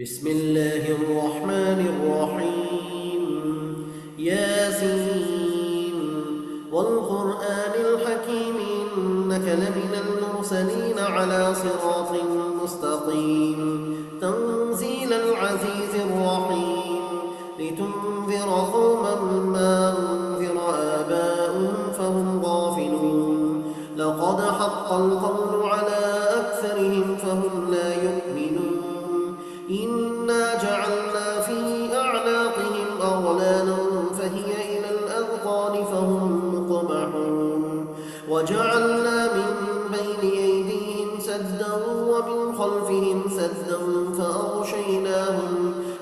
بسم الله الرحمن الرحيم. ياسين والقرآن الحكيم إنك لمن المرسلين على صراط مستقيم تنزيل العزيز الرحيم لتنذر قوما ما أنذر آباؤهم فهم غافلون لقد حق القول على أكثرهم فهم لا يؤمنون إنا جعلنا في أعناقهم أغلالا فهي إلى الأذقان فهم مقمحون وجعلنا من بين أيديهم سدا ومن خلفهم سدا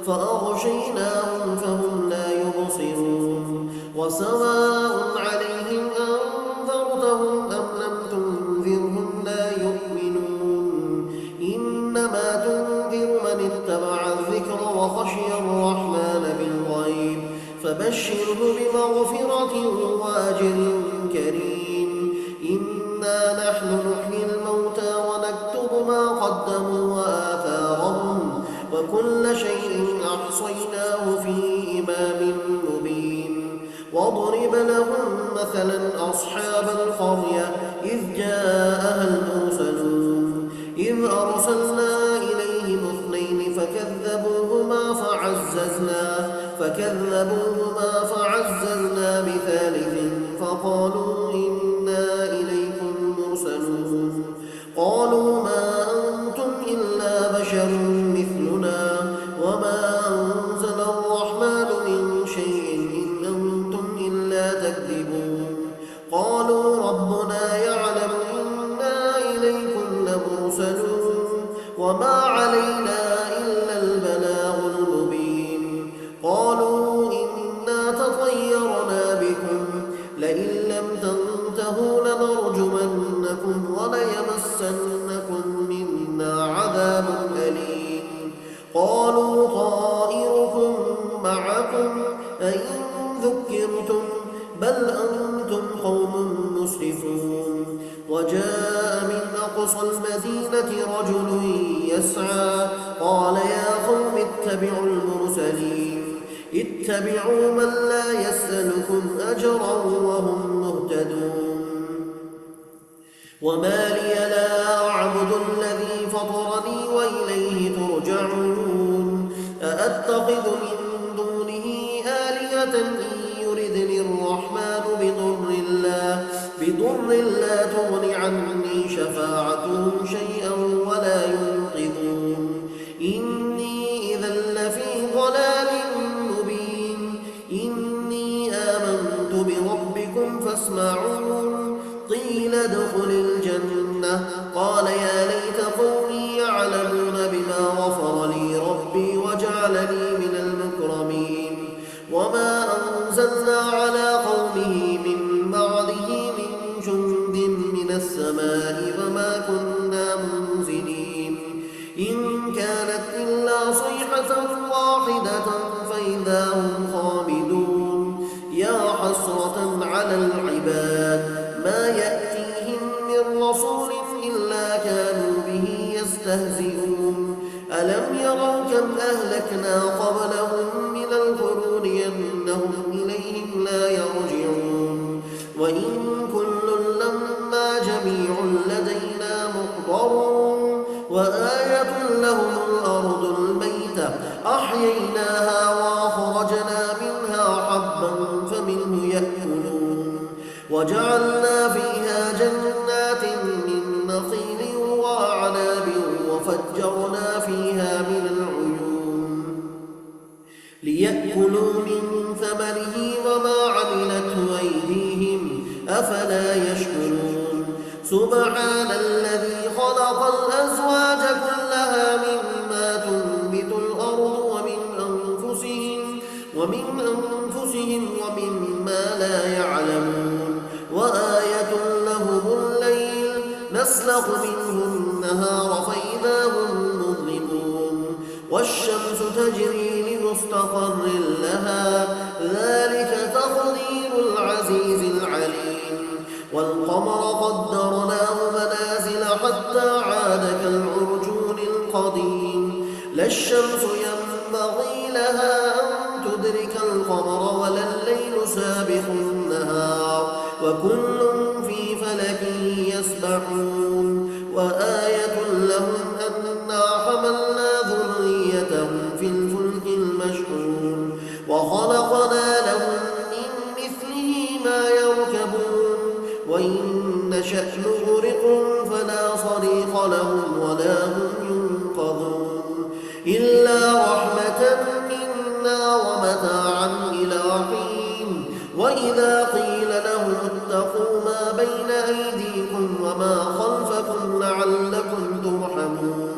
فأغشيناهم فهم لا يبصرون وسواء عليهم أنذرتهم أم لم تنذرهم لا يؤمنون إنما تنذر من اتبع الذكر وخشي الرحمن بالغيب فبشره بمغفرة وأجر كريم إنا نحن نحيي الموتى ونكتب ما قدموا وآثارهم وكل شيء أحصيناه في إمام مبين واضرب لهم مثلا أصحاب القرية إذ جاءها المرسلون إذ أرسلنا إليهم اثنين فكذبوهما فعززنا بثالث فقالوا إنا إليكم مرسلون قالوا ما أنتم إلا بشر مثلنا وما أنزل الرحمن من شيء إن أنتم إلا تكذبون قالوا ربنا يعلم إنا إليكم لمرسلون وما علينا إلا البلاغ المبين قالوا إنا تطيرنا بكم لئن لم تنتهوا لنرجمنكم وليمسنكم منا عذاب أليم قالوا طائركم معكم أئن ذكرتم بل أنتم قوم مسرفون وجاء من أقصى المدينة رجل يسعى قال يا قوم اتبعوا المرسلين اتبعوا من لا يسألكم أجرا وهم مهتدون وما لي لا أعبد الذي فطرني وإليه ترجعون أأتخذ من دونه آلهة إن يردني الرحمن بضر لا تغن عني شفاعتهم شيئا ولا ينقذون إني إذا لفي ضلال مبين إني آمنت بربكم فاسمعون قيل ادخل الجنة قال يا ليت قومي يعلمون بما غفر لي ربي وجعلني من المكرمين وما أنزلنا على قومه من بعده من جند من السماء وما كنا منزلين إن كانت إلا صيحة واحدة فإذا هم خامدون يا حسرة على العباد ما يأتيهم من رسول إلا كانوا به يستهزئون ألم يروا كم أهلكنا قبلهم من القرون أنهم إليهم لا يرجعون وإن كل لما جميع لدينا محضرون وآية لهم الأرض الميتة أحييناها وأخرجنا منها حبا فمنه يأكلون وجعلنا فيها جنات من نخيل وأعناب وفجرنا فيها من العيون ليأكلوا من ثمره وما عملته أيديهم أفلا يشكرون سبحان الذي خلق الأزواج كلها مما تنبت الأرض ومن أنفسهم ومما لا يعلمون وآية لهم الليل نسلخ منه النهار فإذا هم مظلمون والشمس تجري لمستقر لها ذلك تقدير العزيز العليم والقمر قدرناه منازل حتى عاد كالعرجون القديم لا الشمس ينبغي لها أن تدرك القمر ولا الليل سابق النهار وكل في فلك يسبحون وآية لهم أنا حملنا ذريتهم في الفلك المشحون وخلقنا لهم من مثله ما يركبون وإن نشأ نغرقهم فلا صريخ لهم ولا هم ينقذون إلا رحمة منا ومتاعا إلى حين وإذا قيل لهم اتقوا ما بين أيديكم وما خلفكم لعلكم ترحمون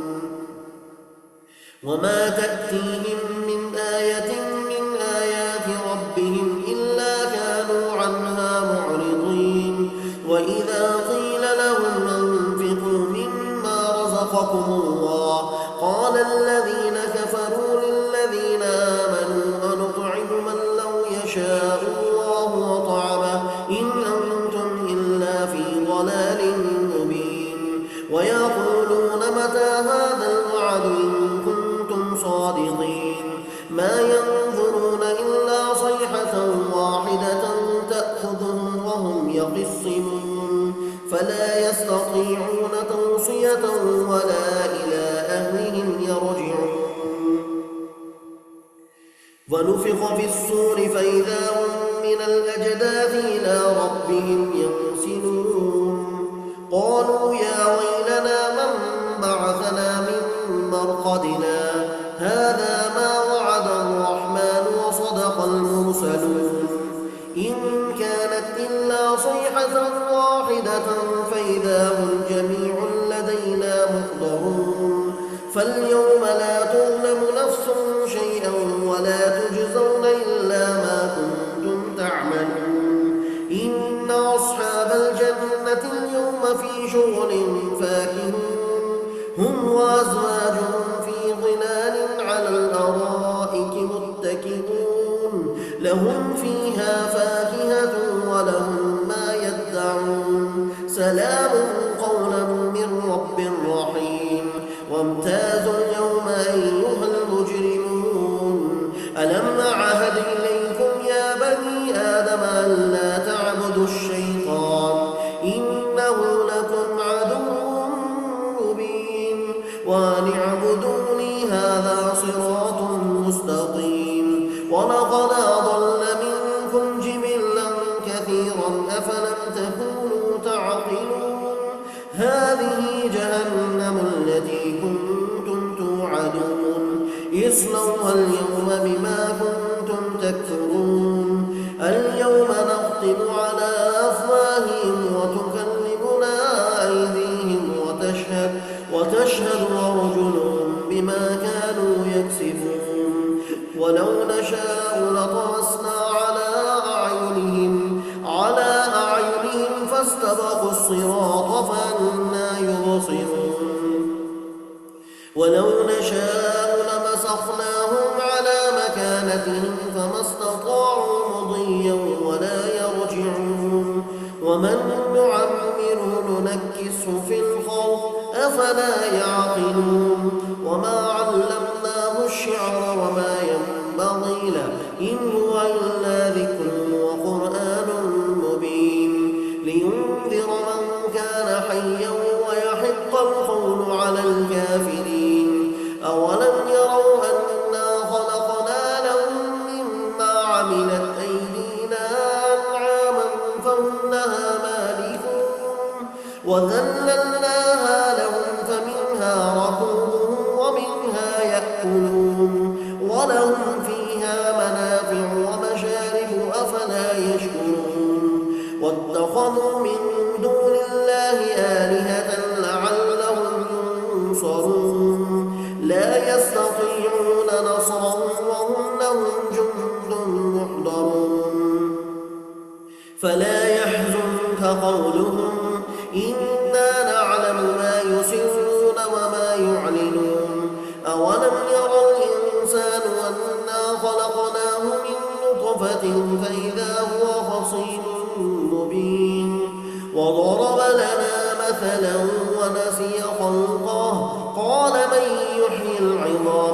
وما تأتيهم من آية من آيات ربهم إلا كانوا عنها معرضين وإذا قيل لهم انفقوا مما رزقكم الله قال الذين كفروا للذين آمنوا أنطعم من لو يشاء الله وطعمه إن أنتم إلا في ضلال مبين ويقولون متى هذا الوعد إن كنتم صادقين ما ينظرون إلا صيحة واحدة تأخذهم وهم يخصمون فلا يستطيعون توصية ولا إلى أهلهم يرجعون ونفخ في الصور فإذا هم من الأجداث إلى ربهم ينسلون قالوا يا ويلنا من بعثنا من مرقدنا هذا ما وعد الرحمن وصدق المرسلون إن كانت إلا صيحة واحدة فإذا هم جميع لدينا محضرون فاليوم لا تظلم نفس شيئا ولا تجزون إلا ما كنتم تعملون إن أصحاب الجنة اليوم في شغل فاكهون هم وأزواجهم في ظلال على الأرائك متكئون لهم فيها فاكهة ولهم ما يدعون سلام قولا من رب رحيم وامتازوا اليوم أيها المجرمون ألم أعهد إليكم يا بني آدم ألا تعبدوا الشيطان إنه لكم عدو مبين وأن اعبدوني هذا صراط مستقيم ولقد أضل منكم جبلا كثيرا أفلم تكونوا تعقلون هذه جهنم التي كنتم توعدون اصلوها اليوم بما كنتم تكفرون اليوم نختم على أفواههم وتكلمنا أيديهم وتشهد أرجلهم بما كانوا يكسبون ولو نشاء لطمسنا على أعينهم فاستبقوا الصراط فأنى يبصرون ولو نشاء لمسخناهم على مكانتهم فما استطاعوا مضيا ولا يرجعون ومن نعمره ننكسه في الخلق أفلا يعقلون وما علمناه الشعر وما ينبغي له إن هو إلا ذكر وقرآن مبين لينذر من كان حيا ويحق القول على الكافرين أولم يروا أنا خلقنا لهم مما عملت أيدينا أنعاما فهم لها مالكون وذللناها لهم فمنها ركوبهم ومنها يأكلون ولهم فيها منافع ومشارب أفلا يشكرون واتخذوا من دون الله آلهة لعلهم ينصرون لا يستطيعون نصرهم وهم لهم جند محضرون فلا يحزنك قولهم إنا نعلم ما يسرون وما يعلنون أولم يرى الإنسان أنا خلقناه من نطفة فإذا هو خصيم مبين وضرب لنا مثلا ونسي خلقه قال من يحيي العظام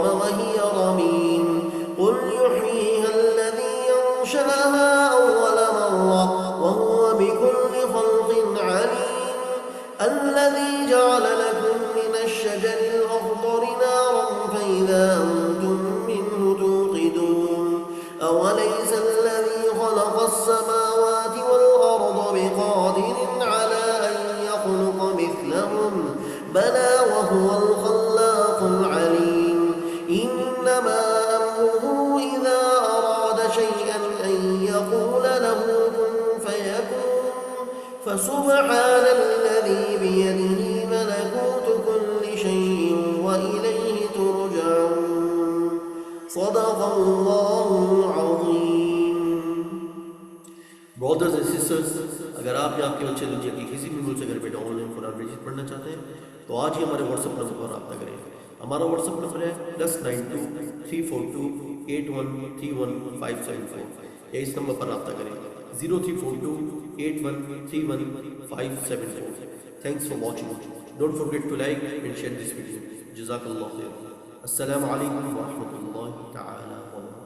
फसुब्हानल्लज़ी बियदिही मलकूतु कुल्लि शैइन व इलैहि तुरजऊन। सदक़ल्लाहुल अज़ीम। ब्रदर्स एंड सिस्टर्स, अगर आप या आपके बच्चे दुनिया के किसी भी मुल्क से घर बैठे ऑनलाइन कुरान मजीद पढ़ना चाहते हैं तो आज ही हमारे व्हाट्सएप नंबर पर रब्ता करें। हमारा व्हाट्सएप नंबर है +92 342 8131 574, या इस नंबर पर रब्ता करें 0342 8131 574। Thanks for watching. Don't forget to like and share this video. जज़ाकल्लाहु खैर। अस्सलामु अलैकुम व रहमतुल्लाहि तआला व बरकातहू।